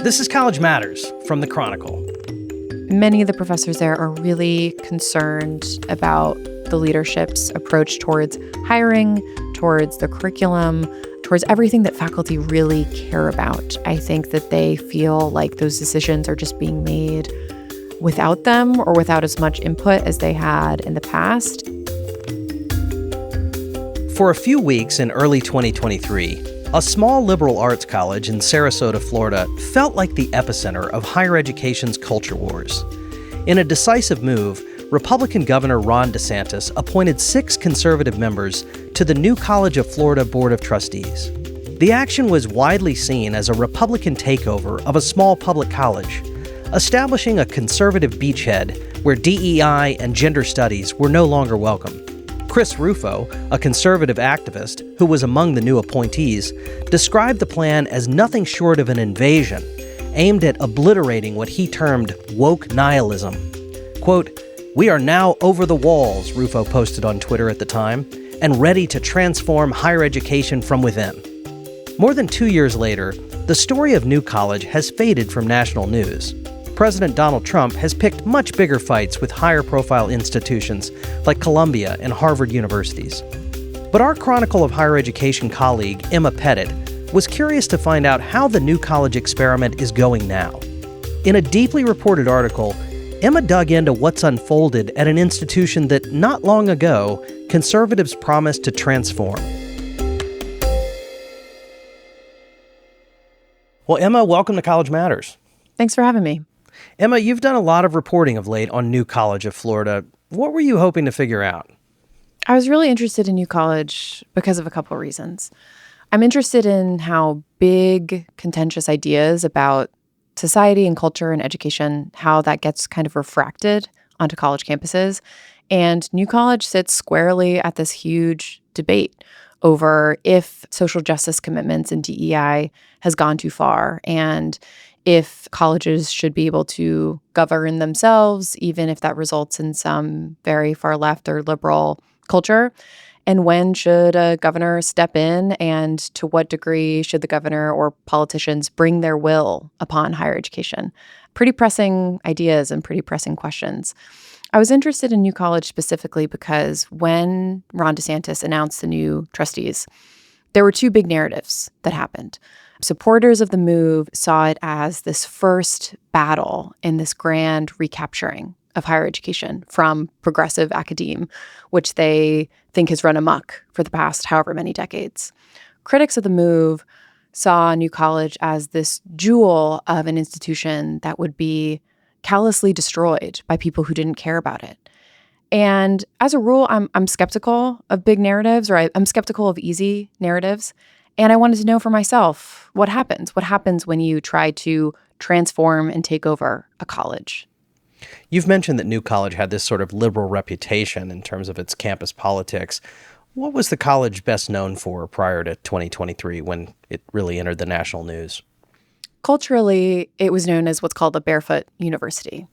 This is College Matters from the Chronicle. Many of the professors there are really concerned about the leadership's approach towards hiring, towards the curriculum, towards everything that faculty really care about. I think that they feel like those decisions are just being made without them or without as much input as they had in the past. For a few weeks in early 2023, a small liberal arts college in Sarasota, Florida, felt like the epicenter of higher education's culture wars. In a decisive move, Republican Governor Ron DeSantis appointed 6 conservative members to the new College of Florida Board of Trustees. The action was widely seen as a Republican takeover of a small public college, establishing a conservative beachhead where DEI and gender studies were no longer welcome. Chris Rufo, a conservative activist who was among the new appointees, described the plan as nothing short of an invasion, aimed at obliterating what he termed woke nihilism. Quote, "We are now over the walls," Rufo posted on Twitter at the time, "and ready to transform higher education from within." More than 2 years later, the story of New College has faded from national news. President Donald Trump has picked much bigger fights with higher-profile institutions like Columbia and Harvard universities. But our Chronicle of Higher Education colleague, Emma Pettit, was curious to find out how the New College experiment is going now. In a deeply reported article, Emma dug into what's unfolded at an institution that, not long ago, conservatives promised to transform. Well, Emma, welcome to College Matters. Thanks for having me. Emma, you've done a lot of reporting of late on New College of Florida. What were you hoping to figure out? I was really interested in New College because of a couple of reasons. I'm interested in how big, contentious ideas about society and culture and education, how that gets kind of refracted onto college campuses. And New College sits squarely at this huge debate over if social justice commitments and DEI has gone too far, and if colleges should be able to govern themselves, even if that results in some very far left or liberal culture. And when should a governor step in, and to what degree should the governor or politicians bring their will upon higher education? Pretty pressing ideas and pretty pressing questions. I was interested in New College specifically because when Ron DeSantis announced the new trustees, there were 2 big narratives that happened. Supporters of the move saw it as this first battle in this grand recapturing of higher education from progressive academe, which they think has run amok for the past however many decades. Critics of the move saw New College as this jewel of an institution that would be callously destroyed by people who didn't care about it. And as a rule, I'm skeptical of big narratives, or I'm skeptical of easy narratives. And I wanted to know for myself, what happens? What happens when you try to transform and take over a college? You've mentioned that New College had this sort of liberal reputation in terms of its campus politics. What was the college best known for prior to 2023 when it really entered the national news? Culturally, it was known as what's called the Barefoot University,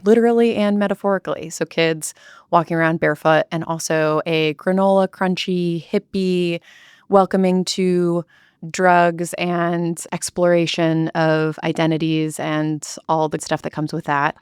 literally and metaphorically. So kids walking around barefoot, and also a granola crunchy, hippie, welcoming to drugs and exploration of identities and all the stuff that comes with that.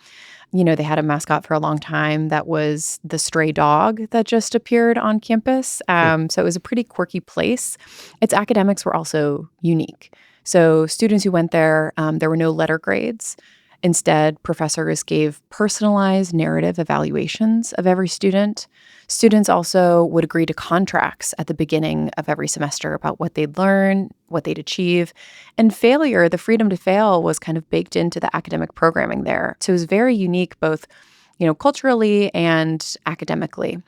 You know, they had a mascot for a long time that was the stray dog that just appeared on campus. So it was a pretty quirky place. Its academics were also unique. So students who went there, there were no letter grades. Instead, professors gave personalized narrative evaluations of every student. Students also would agree to contracts at the beginning of every semester about what they'd learn, what they'd achieve. And failure, the freedom to fail, was kind of baked into the academic programming there. So it was very unique, both, culturally and academically.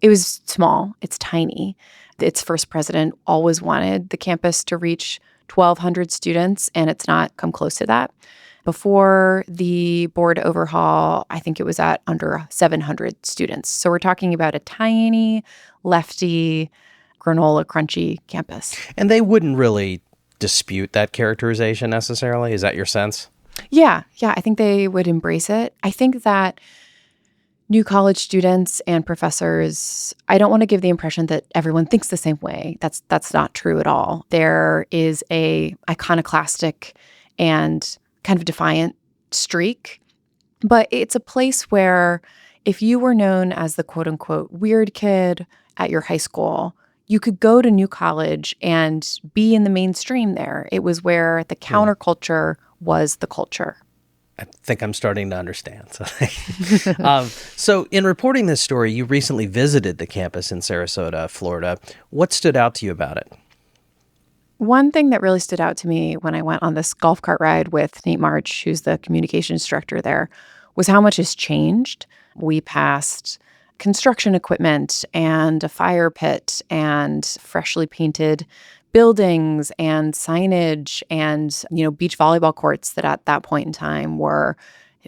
It was small. It's tiny. Its first president always wanted the campus to reach 1,200 students, and it's not come close to that. Before the board overhaul, I think it was at under 700 students. So we're talking about a tiny, lefty, granola crunchy campus. And they wouldn't really dispute that characterization necessarily? Is that your sense? Yeah, I think they would embrace it. I think that New College students and professors, I don't want to give the impression that everyone thinks the same way. That's not true at all. There is a iconoclastic and kind of defiant streak. But it's a place where if you were known as the quote unquote weird kid at your high school, you could go to New College and be in the mainstream there. It was where the counterculture was the culture. I think I'm starting to understand. So in reporting this story, you recently visited the campus in Sarasota, Florida. What stood out to you about it? One thing that really stood out to me when I went on this golf cart ride with Nate March, who's the communications director there, was how much has changed. We passed construction equipment and a fire pit and freshly painted buildings and signage and, beach volleyball courts that at that point in time were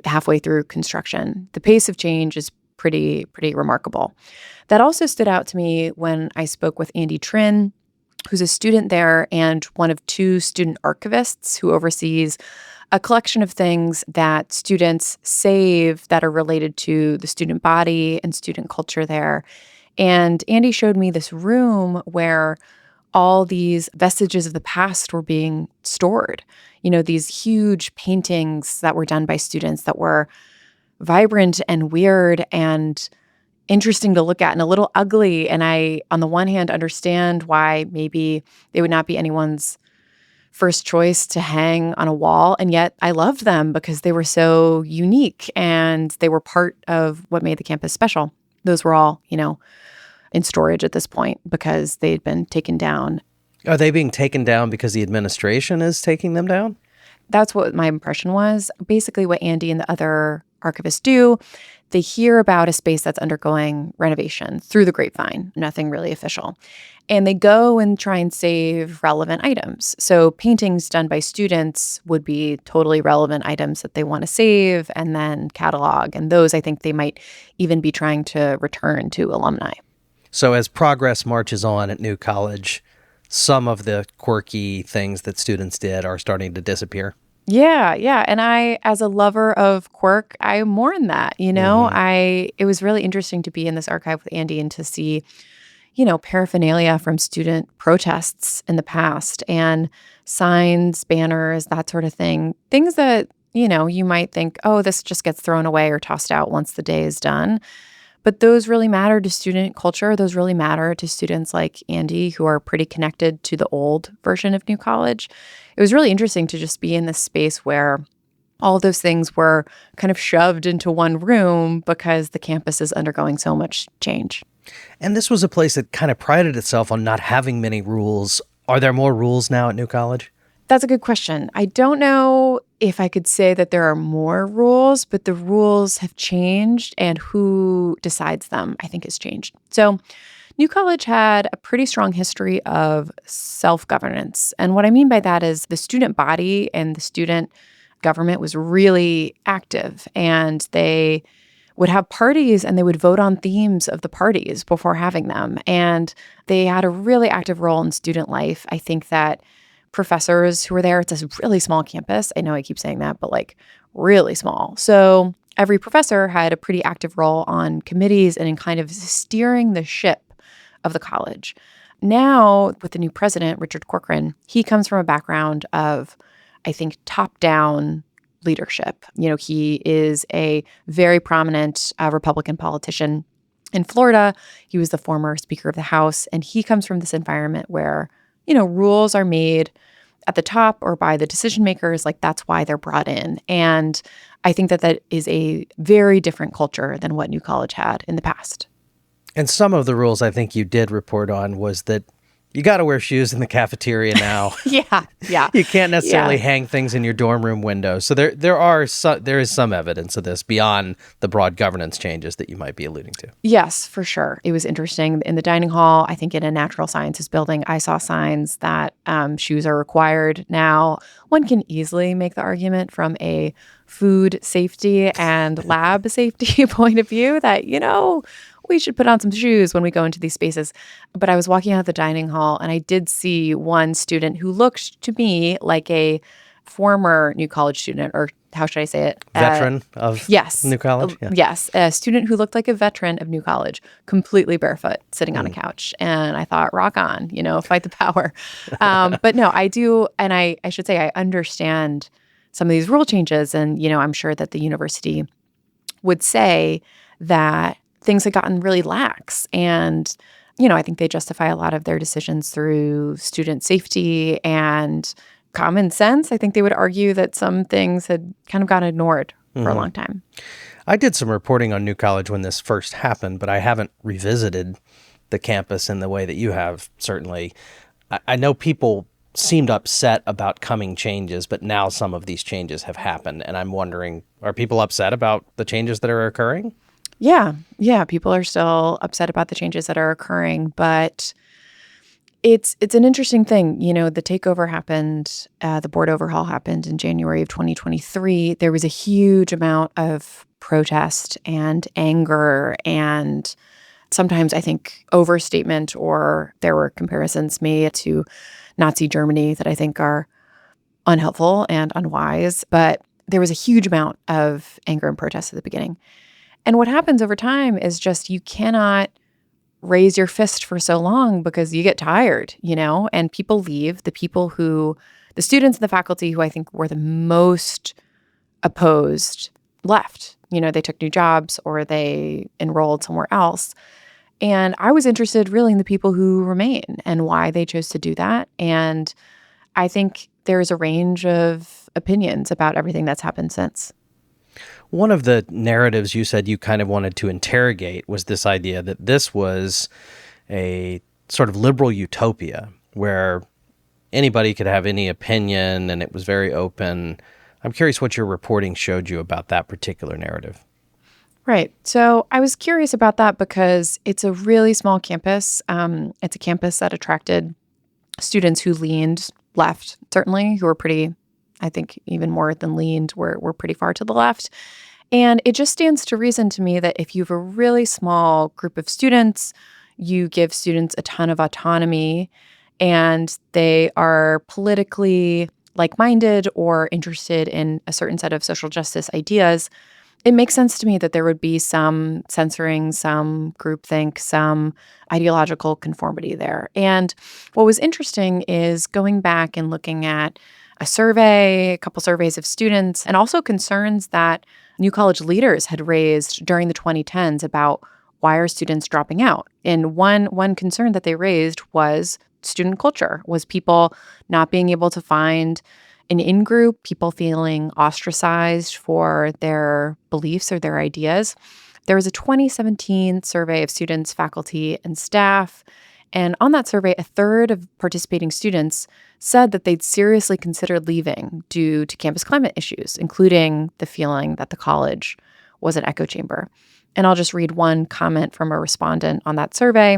halfway through construction. The pace of change is pretty remarkable. That also stood out to me when I spoke with Andy Trin, who's a student there and one of two student archivists who oversees a collection of things that students save that are related to the student body and student culture there. And Andy showed me this room where all these vestiges of the past were being stored. These huge paintings that were done by students that were vibrant and weird and interesting to look at and a little ugly. And I, on the one hand, understand why maybe they would not be anyone's first choice to hang on a wall. And yet I loved them because they were so unique and they were part of what made the campus special. Those were all, in storage at this point because they'd been taken down. Are they being taken down because the administration is taking them down? That's what my impression was. Basically what Andy and the other archivists do, they hear about a space that's undergoing renovation through the grapevine, nothing really official. And they go and try and save relevant items. So paintings done by students would be totally relevant items that they want to save and then catalog. And those I think they might even be trying to return to alumni. So as progress marches on at New College, some of the quirky things that students did are starting to disappear. Yeah. And I, as a lover of quirk, I mourn that, It was really interesting to be in this archive with Andy and to see, paraphernalia from student protests in the past and signs, banners, that sort of thing. Things that, you might think, oh, this just gets thrown away or tossed out once the day is done. But those really matter to student culture. Those really matter to students like Andy, who are pretty connected to the old version of New College. It was really interesting to just be in this space where all of those things were kind of shoved into one room because the campus is undergoing so much change. And this was a place that kind of prided itself on not having many rules. Are there more rules now at New College? That's a good question. I don't know if I could say that there are more rules, but the rules have changed and who decides them, I think, has changed. So New College had a pretty strong history of self-governance. And what I mean by that is the student body and the student government was really active, and they would have parties and they would vote on themes of the parties before having them. And they had a really active role in student life. I think that professors who were there, it's a really small campus. I know I keep saying that, but really small. So every professor had a pretty active role on committees and in kind of steering the ship of the college. Now, with the new president, Richard Corkran, he comes from a background of, I think, top-down leadership. He is a very prominent Republican politician in Florida. He was the former Speaker of the House, and he comes from this environment where rules are made at the top or by the decision makers. That's why they're brought in. And I think that is a very different culture than what New College had in the past. And some of the rules I think you did report on was that you got to wear shoes in the cafeteria now. Yeah. You can't necessarily hang things in your dorm room window. So there is some evidence of this beyond the broad governance changes that you might be alluding to. Yes, for sure. It was interesting. In the dining hall, I think in a natural sciences building, I saw signs that shoes are required now. One can easily make the argument from a food safety and lab safety point of view that, we should put on some shoes when we go into these spaces. But I was walking out of the dining hall and I did see one student who looked to me like a former New College student, or how should I say it? Veteran of New College? Yeah. Yes, a student who looked like a veteran of New College, completely barefoot, sitting on a couch. And I thought, rock on, fight the power. But no, I do, and I should say I understand some of these rule changes. And, I'm sure that the university would say that things had gotten really lax. And, I think they justify a lot of their decisions through student safety and common sense. I think they would argue that some things had kind of gotten ignored for a long time. I did some reporting on New College when this first happened, but I haven't revisited the campus in the way that you have, certainly. I know people seemed upset about coming changes, but now some of these changes have happened. And I'm wondering, are people upset about the changes that are occurring? Yeah. People are still upset about the changes that are occurring, but it's an interesting thing. The takeover happened, the board overhaul happened in January of 2023. There was a huge amount of protest and anger and sometimes I think overstatement, or there were comparisons made to Nazi Germany that I think are unhelpful and unwise. But there was a huge amount of anger and protest at the beginning. And what happens over time is just you cannot raise your fist for so long because you get tired, and people leave. The students and the faculty who I think were the most opposed left. They took new jobs or they enrolled somewhere else. And I was interested really in the people who remain and why they chose to do that. And I think there's a range of opinions about everything that's happened since. One of the narratives you said you kind of wanted to interrogate was this idea that this was a sort of liberal utopia where anybody could have any opinion and it was very open. I'm curious what your reporting showed you about that particular narrative. Right. So I was curious about that because it's a really small campus. It's a campus that attracted students who leaned left, certainly, who were pretty, I think even more than leaned, were pretty far to the left. And it just stands to reason to me that if you have a really small group of students, you give students a ton of autonomy and they are politically like-minded or interested in a certain set of social justice ideas, it makes sense to me that there would be some censoring, some groupthink, some ideological conformity there. And what was interesting is going back and looking at a couple surveys of students, and also concerns that New College leaders had raised during the 2010s about why are students dropping out. And one concern that they raised was student culture, was people not being able to find an in-group, people feeling ostracized for their beliefs or their ideas. There was a 2017 survey of students, faculty, and staff. And on that survey, a third of participating students said that they'd seriously considered leaving due to campus climate issues, including the feeling that the college was an echo chamber. And I'll just read one comment from a respondent on that survey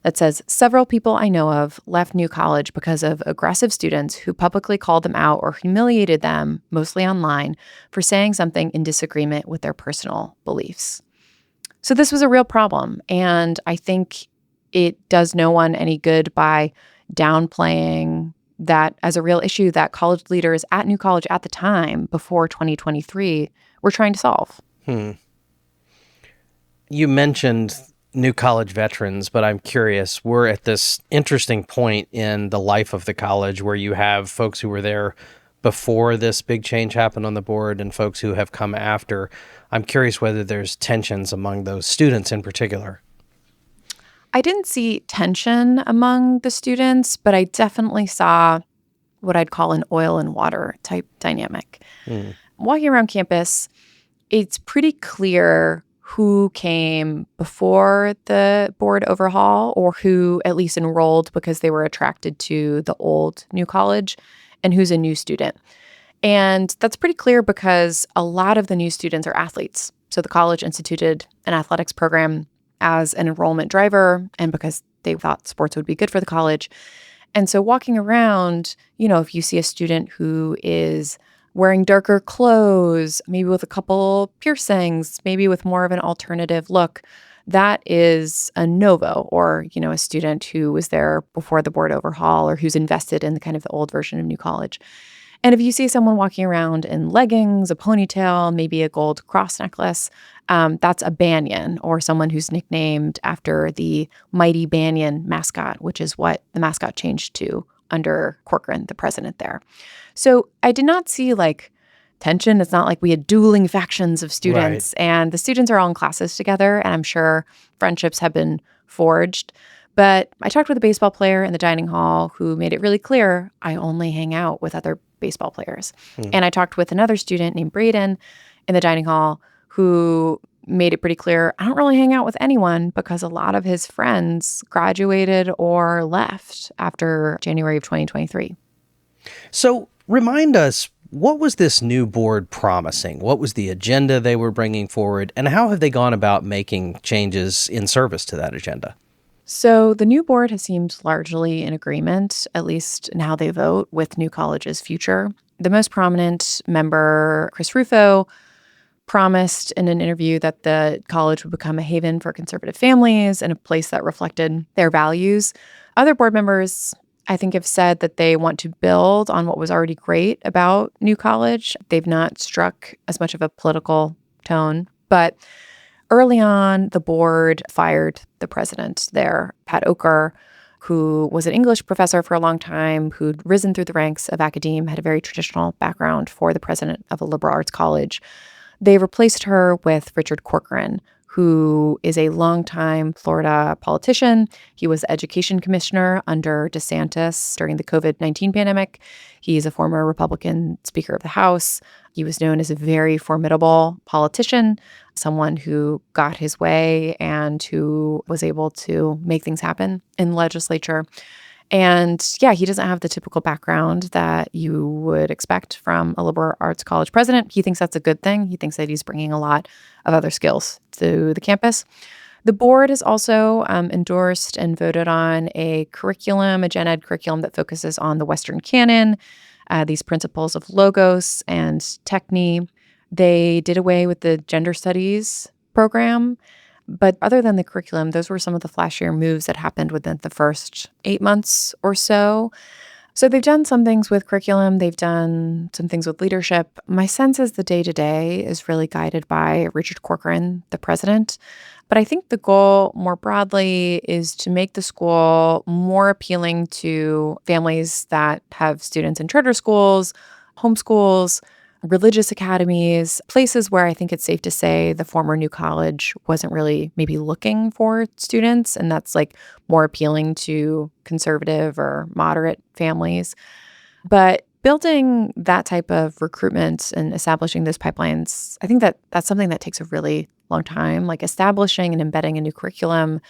that says, "Several people I know of left New College because of aggressive students who publicly called them out or humiliated them, mostly online, for saying something in disagreement with their personal beliefs." So this was a real problem. And I think it does no one any good by downplaying that as a real issue that college leaders at New College at the time, before 2023, were trying to solve. You mentioned New College veterans, but I'm curious, we're at this interesting point in the life of the college where you have folks who were there before this big change happened on the board and folks who have come after. I'm curious whether there's tensions among those students in particular. I didn't see tension among the students, but I definitely saw what I'd call an oil and water type dynamic. Walking around campus, it's pretty clear who came before the board overhaul or who at least enrolled because they were attracted to the old New College and who's a new student. And that's pretty clear because a lot of the new students are athletes. So the college instituted an athletics program as an enrollment driver and because they thought sports would be good for the college. And so walking around, if you see a student who is wearing darker clothes, maybe with a couple piercings, maybe with more of an alternative look, that is a novo, or, a student who was there before the board overhaul or who's invested in the kind of the old version of New College. And if you see someone walking around in leggings, a ponytail, maybe a gold cross necklace, that's a Banyan, or someone who's nicknamed after the mighty Banyan mascot, which is what the mascot changed to under Corkran, the president there. So I did not see tension. It's not like we had dueling factions of Right. students. And the students are all in classes together, and I'm sure friendships have been forged. But I talked with a baseball player in the dining hall who made it really clear, I only hang out with other baseball players. Hmm. And I talked with another student named Braden in the dining hall who made it pretty clear, I don't really hang out with anyone because a lot of his friends graduated or left after January of 2023. So remind us, what was this new board promising? What was the agenda they were bringing forward? And how have they gone about making changes in service to that agenda? So the new board has seemed largely in agreement, at least in how they vote, with New College's future. The most prominent member, Chris Rufo, promised in an interview that the college would become a haven for conservative families and a place that reflected their values. Other board members, I think, have said that they want to build on what was already great about New College. They've not struck as much of a political tone, but early on, the board fired the president there, Pat Oker, who was an English professor for a long time, who'd risen through the ranks of academe, had a very traditional background for the president of a liberal arts college. They replaced her with Richard Corkran, who is a longtime Florida politician. He was education commissioner under DeSantis during the COVID-19 pandemic. He's a former Republican Speaker of the House. He was known as a very formidable politician, someone who got his way and who was able to make things happen in the legislature. And yeah, he doesn't have the typical background that you would expect from a liberal arts college president. He thinks that's a good thing. He thinks that he's bringing a lot of other skills to the campus. The board has also endorsed and voted on a curriculum, a gen ed curriculum that focuses on the Western canon, these principles of logos and techne. They did away with the gender studies program. But other than the curriculum, those were some of the flashier moves that happened within the first 8 months or so. So they've done some things with curriculum. They've done some things with leadership. My sense is the day-to-day is really guided by Richard Corkran, the president. But I think the goal more broadly is to make the school more appealing to families that have students in charter schools, homeschools, religious academies, places where I think it's safe to say the former New College wasn't really maybe looking for students. And that's like more appealing to conservative or moderate families. But building that type of recruitment and establishing those pipelines, I think that that's something that takes a really long time. Like establishing and embedding a new curriculum,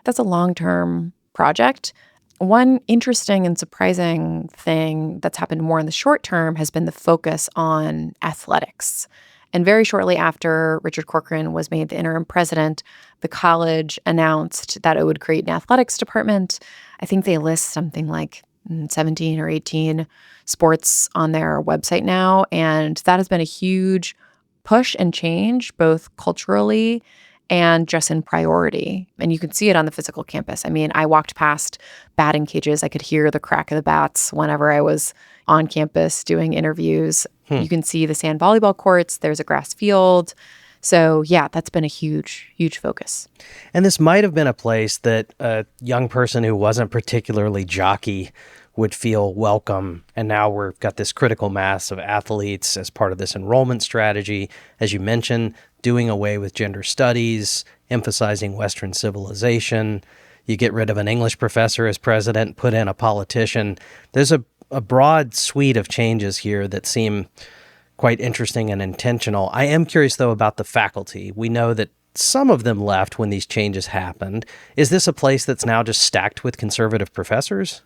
that's a long-term project. One interesting and surprising thing that's happened more in the short term has been the focus on athletics. And very shortly after Richard Corkran was made the interim president, the college announced that it would create an athletics department. I think they list something like 17 or 18 sports on their website now. And that has been a huge push and change, both culturally and just in priority. And you can see it on the physical campus. I mean, I walked past batting cages. I could hear the crack of the bats whenever I was on campus doing interviews. You can see the sand volleyball courts. There's a grass field. So yeah, that's been a huge, huge focus. And this might have been a place that a young person who wasn't particularly jockey would feel welcome. And now we've got this critical mass of athletes as part of this enrollment strategy. As you mentioned, doing away with gender studies, emphasizing Western civilization. You get rid of an English professor as president, put in a politician. There's a broad suite of changes here that seem quite interesting and intentional. I am curious, though, about the faculty. We know that some of them left when these changes happened. Is this a place that's now just stacked with conservative professors?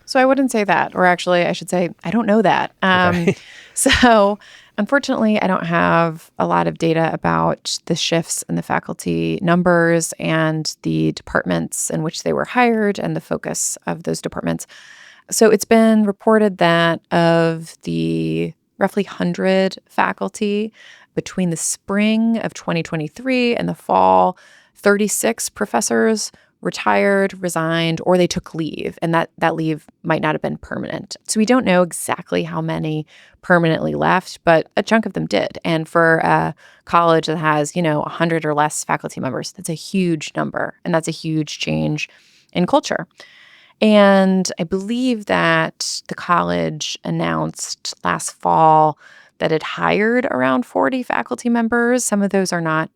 So I wouldn't say that, or actually I should say, I don't know that. Okay. So unfortunately, I don't have a lot of data about the shifts in the faculty numbers and the departments in which they were hired and the focus of those departments. So it's been reported that of the roughly 100 faculty between the spring of 2023 and the fall, 36 professors retired, resigned, or they took leave, and that leave might not have been permanent. So we don't know exactly how many permanently left, but a chunk of them did. And for a college that has, 100 or less faculty members, that's a huge number, and that's a huge change in culture. And I believe that the college announced last fall that it hired around 40 faculty members. Some of those are not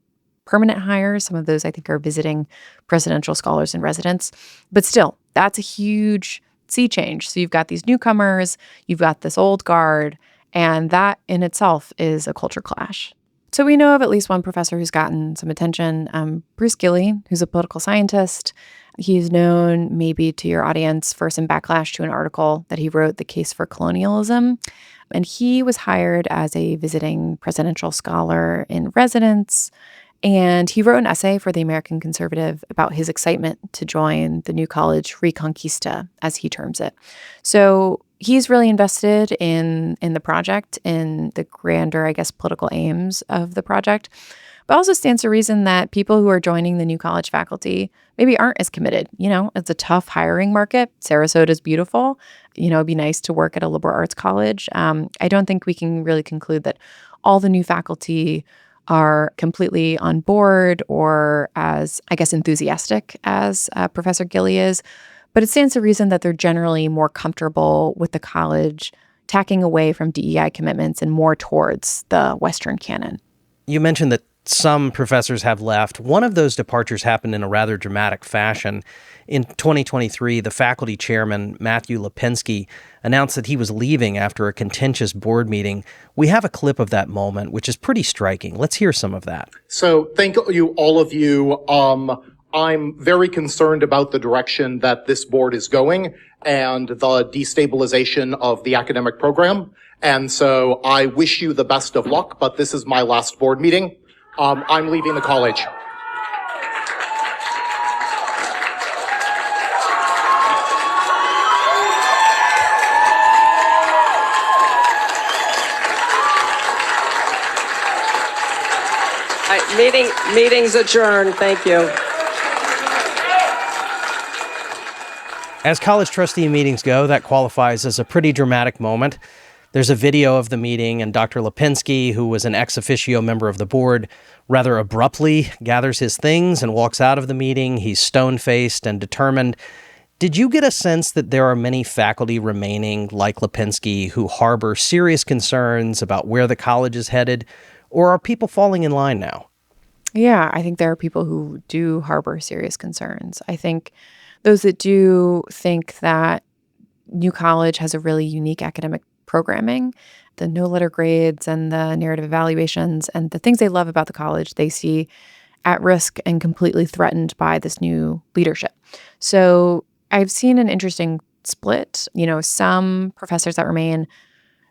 permanent hires. Some of those, I think, are visiting presidential scholars in residence. But still, that's a huge sea change. So you've got these newcomers, you've got this old guard, and that in itself is a culture clash. So we know of at least one professor who's gotten some attention, Bruce Gilley, who's a political scientist. He's known maybe to your audience for some backlash to an article that he wrote, The Case for Colonialism. And he was hired as a visiting presidential scholar in residence. And he wrote an essay for the American Conservative about his excitement to join the new college Reconquista, as he terms it. So he's really invested in the project, in the grander, I guess, political aims of the project, but also stands to reason that people who are joining the new college faculty maybe aren't as committed. It's a tough hiring market. Sarasota is beautiful. It'd be nice to work at a liberal arts college. I don't think we can really conclude that all the new faculty are completely on board or as, I guess, enthusiastic as Professor Gilley is. But it stands to reason that they're generally more comfortable with the college tacking away from DEI commitments and more towards the Western canon. You mentioned that some professors have left. One of those departures happened in a rather dramatic fashion. In 2023, the faculty chairman, Matthew Lipinski, announced that he was leaving after a contentious board meeting. We have a clip of that moment, which is pretty striking. Let's hear some of that. So thank you, all of you. I'm very concerned about the direction that this board is going and the destabilization of the academic program. And so I wish you the best of luck, but this is my last board meeting. I'm leaving the college. Meeting's adjourned. Thank you. As college trustee meetings go, that qualifies as a pretty dramatic moment. There's a video of the meeting, and Dr. Lipinski, who was an ex officio member of the board, rather abruptly gathers his things and walks out of the meeting. He's stone-faced and determined. Did you get a sense that there are many faculty remaining, like Lipinski, who harbor serious concerns about where the college is headed, or are people falling in line now? Yeah, I think there are people who do harbor serious concerns. I think those that do think that New College has a really unique academic programming, the no-letter grades and the narrative evaluations and the things they love about the college, they see at risk and completely threatened by this new leadership. So I've seen an interesting split. Some professors that remain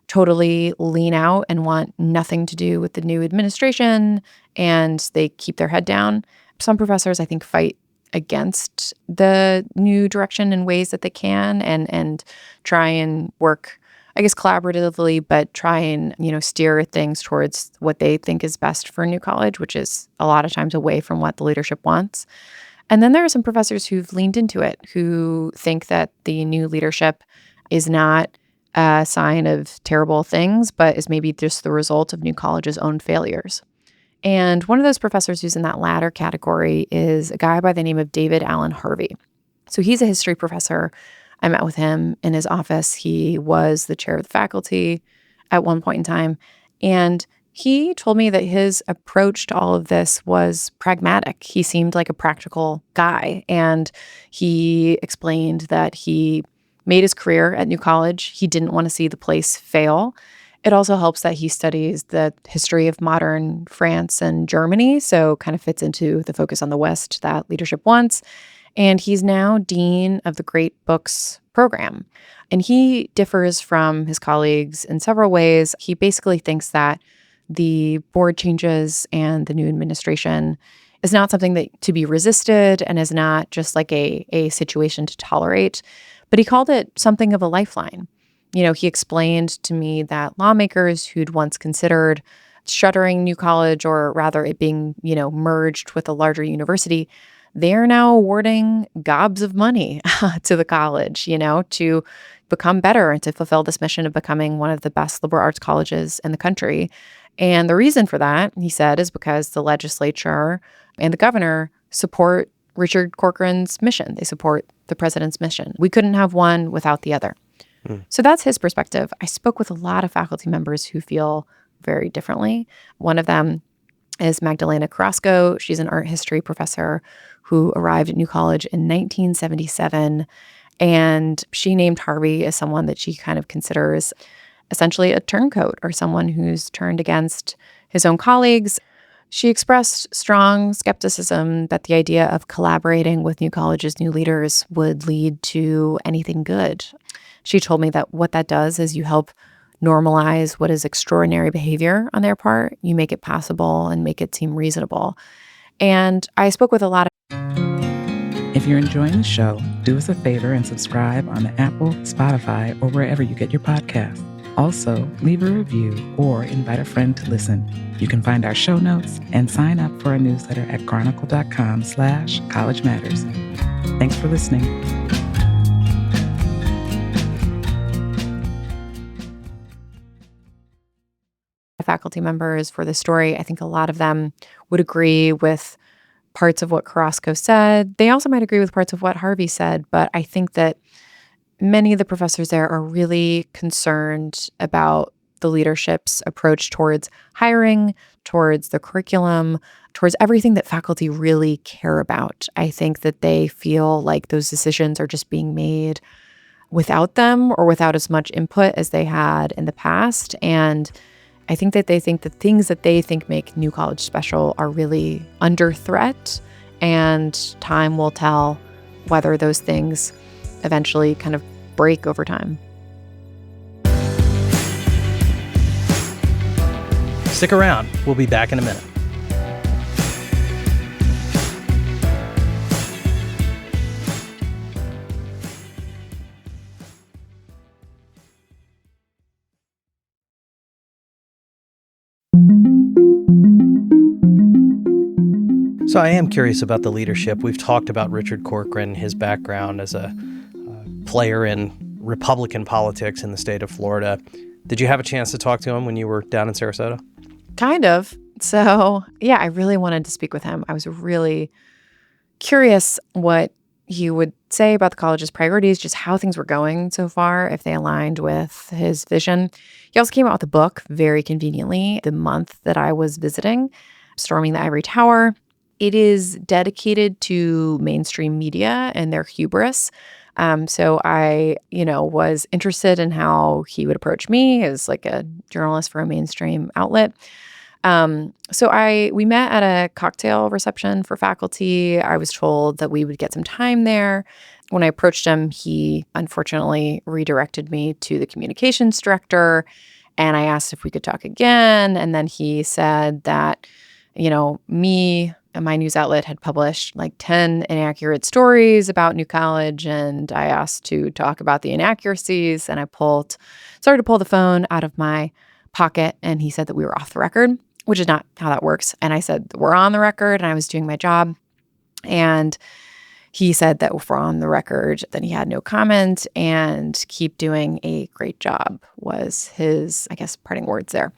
totally lean out and want nothing to do with the new administration, and they keep their head down. Some professors, I think, fight against the new direction in ways that they can and try and work, I guess, collaboratively, but try and, steer things towards what they think is best for New College, which is a lot of times away from what the leadership wants. And then there are some professors who've leaned into it, who think that the new leadership is not a sign of terrible things, but is maybe just the result of New College's own failures. And one of those professors who's in that latter category is a guy by the name of David Allen Harvey. So he's a history professor. I met with him in his office. He was the chair of the faculty at one point in time. And he told me that his approach to all of this was pragmatic. He seemed like a practical guy. And he explained that he made his career at New College. He didn't want to see the place fail. It also helps that he studies the history of modern France and Germany, so kind of fits into the focus on the West that leadership wants. And he's now dean of the Great Books program. And he differs from his colleagues in several ways. He basically thinks that the board changes and the new administration is not something that to be resisted and is not just like a situation to tolerate. But he called it something of a lifeline. He explained to me that lawmakers who'd once considered shuttering New College, or rather it being, merged with a larger university, they're now awarding gobs of money to the college, to become better and to fulfill this mission of becoming one of the best liberal arts colleges in the country. And the reason for that, he said, is because the legislature and the governor support Richard Corkran's mission. They support the president's mission. We couldn't have one without the other. So that's his perspective. I spoke with a lot of faculty members who feel very differently. One of them is Magdalena Carrasco. She's an art history professor who arrived at New College in 1977. And she named Harvey as someone that she kind of considers essentially a turncoat or someone who's turned against his own colleagues. She expressed strong skepticism that the idea of collaborating with New College's new leaders would lead to anything good. She told me that what that does is you help normalize what is extraordinary behavior on their part. You make it possible and make it seem reasonable. And I spoke with a lot of... If you're enjoying the show, do us a favor and subscribe on the Apple, Spotify, or wherever you get your podcasts. Also, leave a review or invite a friend to listen. You can find our show notes and sign up for our newsletter at chronicle.com/College Matters. Thanks for listening. Faculty members for the story. I think a lot of them would agree with parts of what Carrasco said. They also might agree with parts of what Harvey said, but I think that many of the professors there are really concerned about the leadership's approach towards hiring, towards the curriculum, towards everything that faculty really care about. I think that they feel like those decisions are just being made without them or without as much input as they had in the past. And I think that they think the things that they think make New College special are really under threat, and time will tell whether those things eventually kind of break over time. Stick around. We'll be back in a minute. So I am curious about the leadership. We've talked about Richard Corkran, his background as a player in Republican politics in the state of Florida. Did you have a chance to talk to him when you were down in Sarasota? Kind of. So, yeah, I really wanted to speak with him. I was really curious what he would say about the college's priorities, just how things were going so far, if they aligned with his vision. He also came out with a book very conveniently the month that I was visiting, Storming the Ivory Tower. It is dedicated to mainstream media and their hubris. So I, was interested in how he would approach me as like a journalist for a mainstream outlet. So we met at a cocktail reception for faculty. I was told that we would get some time there. When I approached him, he unfortunately redirected me to the communications director, and I asked if we could talk again. And then he said that, me and my news outlet had published like 10 inaccurate stories about New College, and I asked to talk about the inaccuracies, and I started to pull the phone out of my pocket, and he said that we were off the record, which is not how that works. And I said, we're on the record, and I was doing my job. And he said that if we're on the record, then he had no comment, and keep doing a great job was his, I guess, parting words there.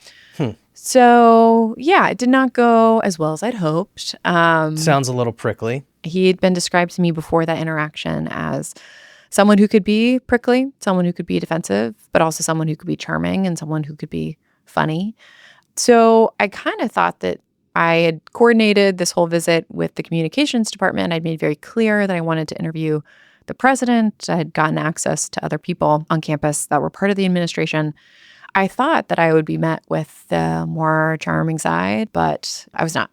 So, yeah, it did not go as well as I'd hoped. Sounds a little prickly. He had been described to me before that interaction as someone who could be prickly, someone who could be defensive, but also someone who could be charming and someone who could be funny. So I kind of thought that I had coordinated this whole visit with the communications department. I'd made very clear that I wanted to interview the president. I had gotten access to other people on campus that were part of the administration. I thought that I would be met with the more charming side, but I was not.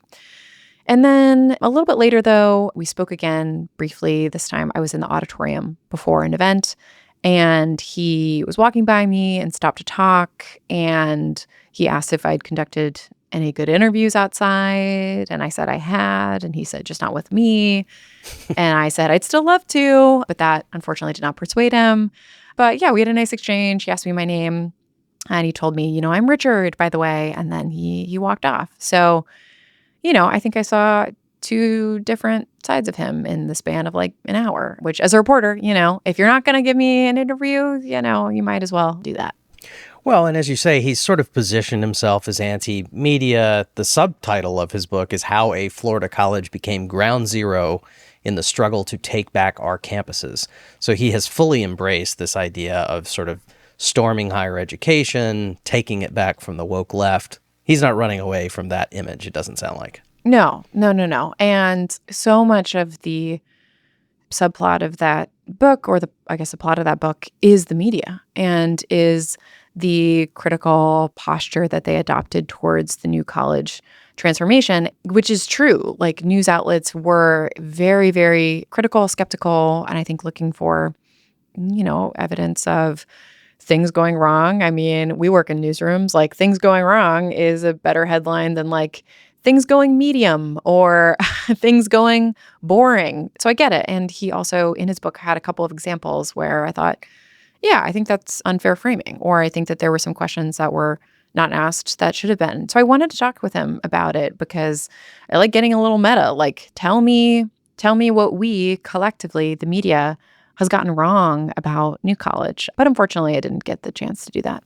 And then a little bit later, though, we spoke again briefly. This time I was in the auditorium before an event, and he was walking by me and stopped to talk, and he asked if I'd conducted any good interviews outside, and I said I had, and he said, just not with me. And I said, I'd still love to, but that unfortunately did not persuade him. But yeah, we had a nice exchange. He asked me my name. And he told me, I'm Richard, by the way. And then he walked off. So, I think I saw two different sides of him in the span of like an hour, which as a reporter, if you're not going to give me an interview, you might as well do that. Well, and as you say, he's sort of positioned himself as anti-media. The subtitle of his book is How a Florida College Became Ground Zero in the Struggle to Take Back Our Campuses. So he has fully embraced this idea of sort of storming higher education, taking it back from the woke left, He's not running away from that image, it doesn't sound like. No. And so much of the subplot of that book, or the plot of that book, is the media and is the critical posture that they adopted towards the new college transformation, which is true. Like, news outlets were very, very critical, skeptical, and I think looking for, evidence of things going wrong. I mean, we work in newsrooms. Like, things going wrong is a better headline than like things going medium or things going boring. So I get it. And he also, in his book, had a couple of examples where I thought, yeah, I think that's unfair framing, or I think that there were some questions that were not asked that should have been. So I wanted to talk with him about it because I like getting a little meta. Like, tell me what we collectively, the media, has gotten wrong about New College. But unfortunately, I didn't get the chance to do that.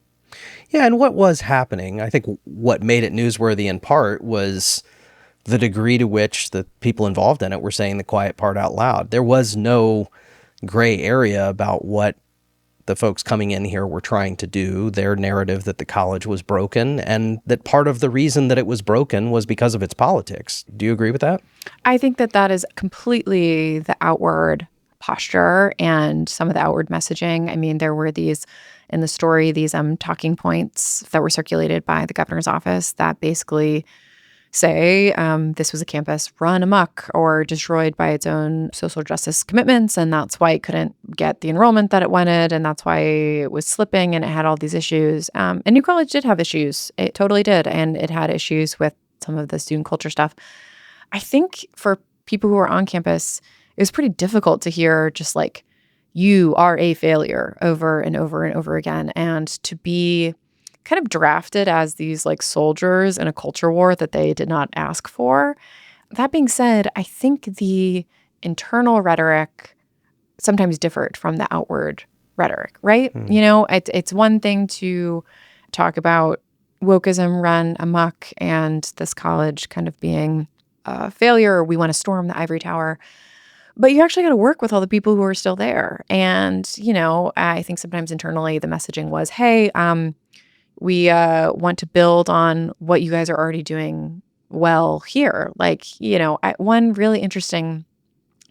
Yeah, and what was happening, I think what made it newsworthy in part was the degree to which the people involved in it were saying the quiet part out loud. There was no gray area about what the folks coming in here were trying to do, their narrative that the college was broken, and that part of the reason that it was broken was because of its politics. Do you agree with that? I think that is completely the outward posture and some of the outward messaging. I mean, there were these in the story, these talking points that were circulated by the governor's office that basically say this was a campus run amok or destroyed by its own social justice commitments, and that's why it couldn't get the enrollment that it wanted, and that's why it was slipping and it had all these issues. And New College did have issues. It totally did. And it had issues with some of the student culture stuff. I think for people who are on campus, it was pretty difficult to hear just like, you are a failure over and over and over again. And to be kind of drafted as these like soldiers in a culture war that they did not ask for. That being said, I think the internal rhetoric sometimes differed from the outward rhetoric, right? It's one thing to talk about wokeism run amok and this college kind of being a failure, or we want to storm the ivory tower. But you actually got to work with all the people who are still there. And, I think sometimes internally the messaging was, hey, we want to build on what you guys are already doing well here. Like, one really interesting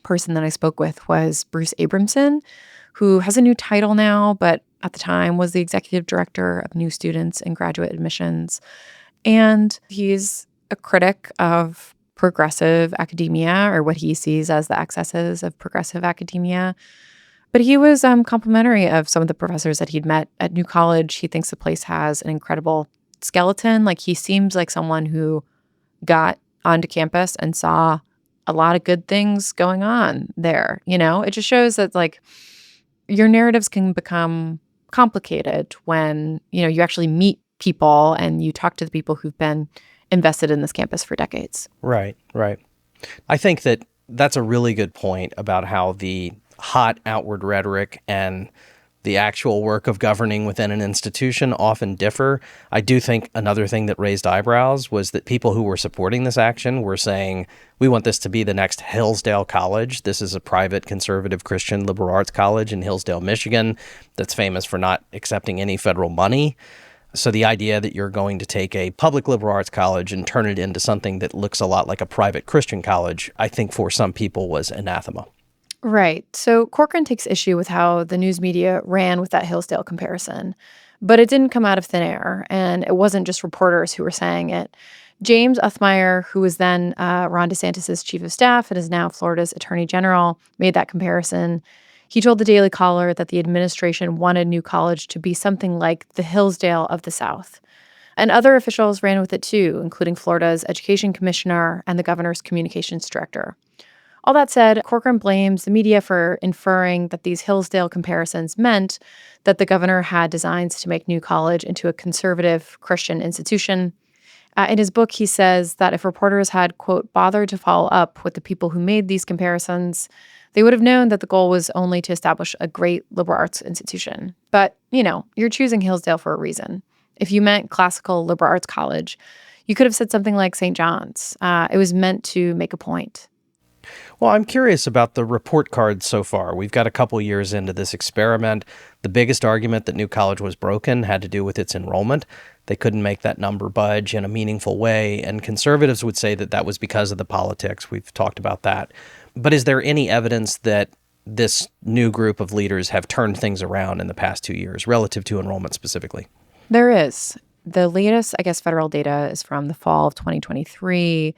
person that I spoke with was Bruce Abramson, who has a new title now, but at the time was the executive director of new students and graduate admissions. And he's a critic of progressive academia, or what he sees as the excesses of progressive academia. But he was complimentary of some of the professors that he'd met at New College. He thinks the place has an incredible skeleton. Like, he seems like someone who got onto campus and saw a lot of good things going on there. It just shows that like your narratives can become complicated when, you actually meet people and you talk to the people who've been invested in this campus for decades. Right. I think that that's a really good point about how the hot outward rhetoric and the actual work of governing within an institution often differ. I do think another thing that raised eyebrows was that people who were supporting this action were saying, we want this to be the next Hillsdale College. This is a private conservative Christian liberal arts college in Hillsdale, Michigan, that's famous for not accepting any federal money. So the idea that you're going to take a public liberal arts college and turn it into something that looks a lot like a private Christian college, I think for some people was anathema. Right. So Corkran takes issue with how the news media ran with that Hillsdale comparison, but it didn't come out of thin air, and it wasn't just reporters who were saying it. James Uthmeyer, who was then Ron DeSantis' chief of staff and is now Florida's attorney general, made that comparison. He told the Daily Caller that the administration wanted New College to be something like the Hillsdale of the South. And other officials ran with it too, including Florida's education commissioner and the governor's communications director. All that said, Corkran blames the media for inferring that these Hillsdale comparisons meant that the governor had designs to make New College into a conservative Christian institution. In his book, he says that if reporters had, quote, bothered to follow up with the people who made these comparisons, they would have known that the goal was only to establish a great liberal arts institution. But, you're choosing Hillsdale for a reason. If you meant classical liberal arts college, you could have said something like St. John's. It was meant to make a point. Well, I'm curious about the report card so far. We've got a couple years into this experiment. The biggest argument that New College was broken had to do with its enrollment. They couldn't make that number budge in a meaningful way, and conservatives would say that that was because of the politics. We've talked about that. But is there any evidence that this new group of leaders have turned things around in the past 2 years relative to enrollment specifically? There is. The latest, federal data is from the fall of 2023.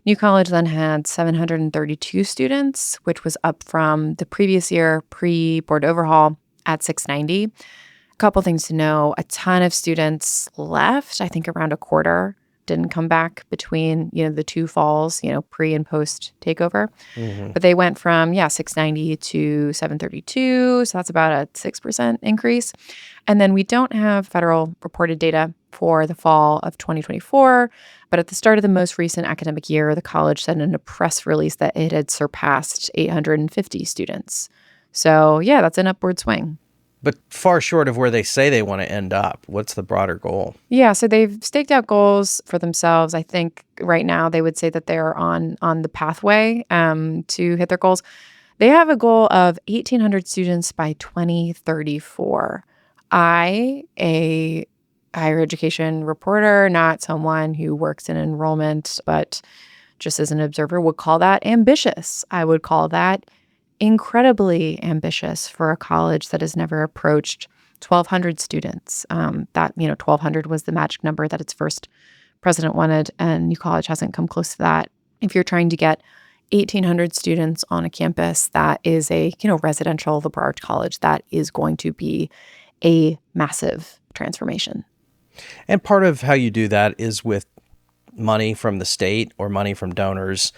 New College then had 732 students, which was up from the previous year pre-board overhaul at 690. A couple things to know. A ton of students left. I think around a quarter didn't come back between, the two falls, pre and post takeover. Mm-hmm. But they went from, 690 to 732. So that's about a 6% increase. And then we don't have federal reported data for the fall of 2024. But at the start of the most recent academic year, the college said in a press release that it had surpassed 850 students. So, that's an upward swing. But far short of where they say they want to end up. What's the broader goal? Yeah, so they've staked out goals for themselves. I think right now they would say that they're on the pathway to hit their goals. They have a goal of 1,800 students by 2034. I, a higher education reporter, not someone who works in enrollment, but just as an observer, would call that ambitious. I would call that incredibly ambitious for a college that has never approached 1,200 students. 1,200 was the magic number that its first president wanted, and New College hasn't come close to that. If you're trying to get 1,800 students on a campus that is a, residential liberal arts college, that is going to be a massive transformation. And part of how you do that is with money from the state or money from donors.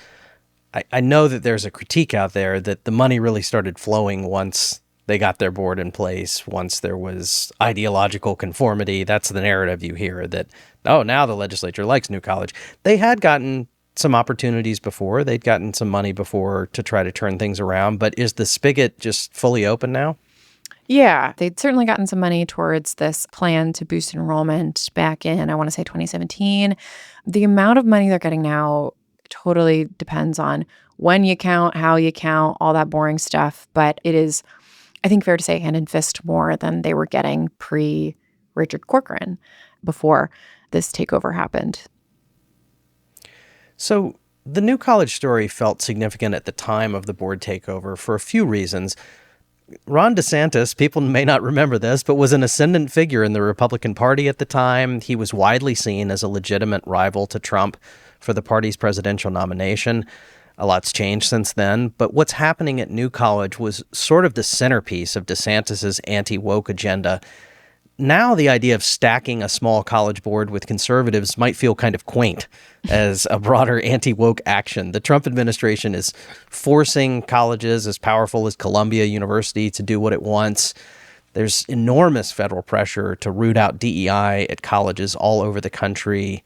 I know that there's a critique out there that the money really started flowing once they got their board in place, once there was ideological conformity. That's the narrative you hear, that, now the legislature likes New College. They had gotten some opportunities before. They'd gotten some money before to try to turn things around. But is the spigot just fully open now? Yeah, they'd certainly gotten some money towards this plan to boost enrollment back in, I want to say 2017. The amount of money they're getting now totally depends on when you count, how you count, all that boring stuff. But it is, I think, fair to say hand and fist more than they were getting pre-Richard Corkran before this takeover happened. So the New College story felt significant at the time of the board takeover for a few reasons. Ron DeSantis, people may not remember this, but was an ascendant figure in the Republican Party at the time. He was widely seen as a legitimate rival to Trump for the party's presidential nomination. A lot's changed since then, but what's happening at New College was sort of the centerpiece of DeSantis's anti-woke agenda. Now the idea of stacking a small college board with conservatives might feel kind of quaint as a broader anti-woke action. The Trump administration is forcing colleges as powerful as Columbia University to do what it wants. There's enormous federal pressure to root out DEI at colleges all over the country.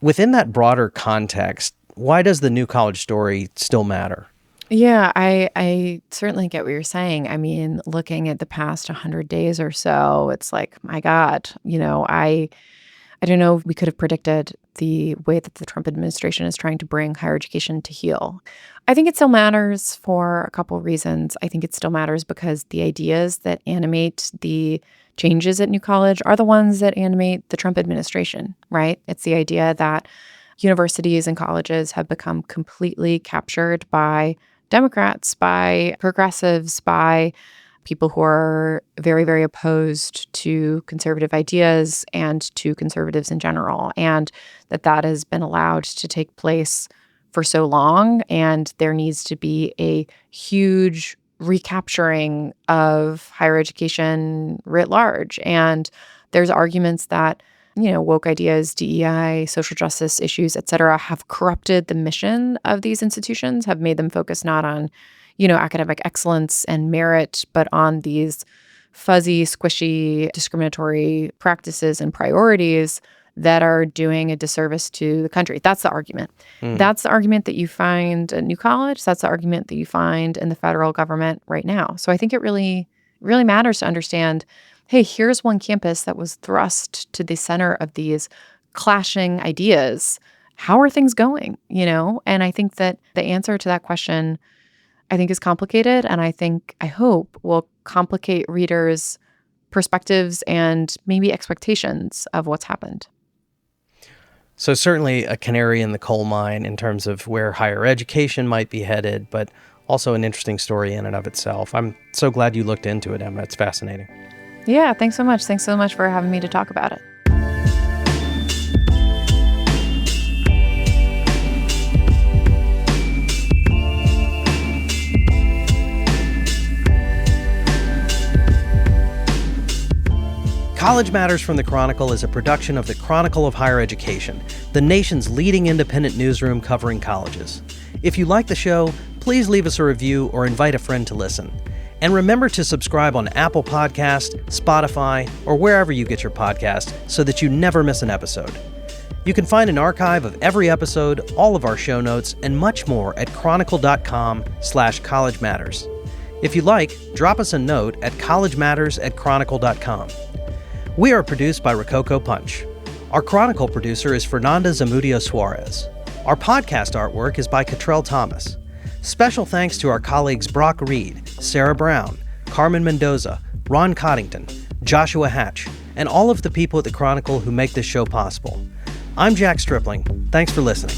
Within that broader context, why does the New College story still matter? Yeah, I certainly get what you're saying. I mean, looking at the past 100 days or so, it's like, my God, I don't know if we could have predicted the way that the Trump administration is trying to bring higher education to heel. I think it still matters for a couple reasons. I think it still matters because the ideas that animate the changes at New College are the ones that animate the Trump administration, right? It's the idea that universities and colleges have become completely captured by Democrats, by progressives, by people who are very, very opposed to conservative ideas and to conservatives in general, and that has been allowed to take place for so long, and there needs to be a huge recapturing of higher education writ large. And there's arguments that woke ideas, DEI, social justice issues, et cetera, have corrupted the mission of these institutions, have made them focus not on, academic excellence and merit, but on these fuzzy, squishy, discriminatory practices and priorities that are doing a disservice to the country. That's the argument. That's the argument that you find at New College. That's the argument that you find in the federal government right now. So I think it really, really matters to understand, hey, here's one campus that was thrust to the center of these clashing ideas, how are things going, And I think that the answer to that question, I think, is complicated, and I hope will complicate readers' perspectives and maybe expectations of what's happened. So certainly a canary in the coal mine in terms of where higher education might be headed, but also an interesting story in and of itself. I'm so glad you looked into it, Emma. It's fascinating. Yeah, thanks so much. Thanks so much for having me to talk about it. College Matters from the Chronicle is a production of the Chronicle of Higher Education, the nation's leading independent newsroom covering colleges. If you like the show, please leave us a review or invite a friend to listen. And remember to subscribe on Apple Podcasts, Spotify, or wherever you get your podcast so that you never miss an episode. You can find an archive of every episode, all of our show notes, and much more at chronicle.com/College Matters. If you like, drop us a note at collegematters@chronicle.com. We are produced by Rococo Punch. Our Chronicle producer is Fernanda Zamudio Suarez. Our podcast artwork is by Cottrell Thomas. Special thanks to our colleagues Brock Reed, Sarah Brown, Carmen Mendoza, Ron Coddington, Joshua Hatch, and all of the people at the Chronicle who make this show possible. I'm Jack Stripling. Thanks for listening.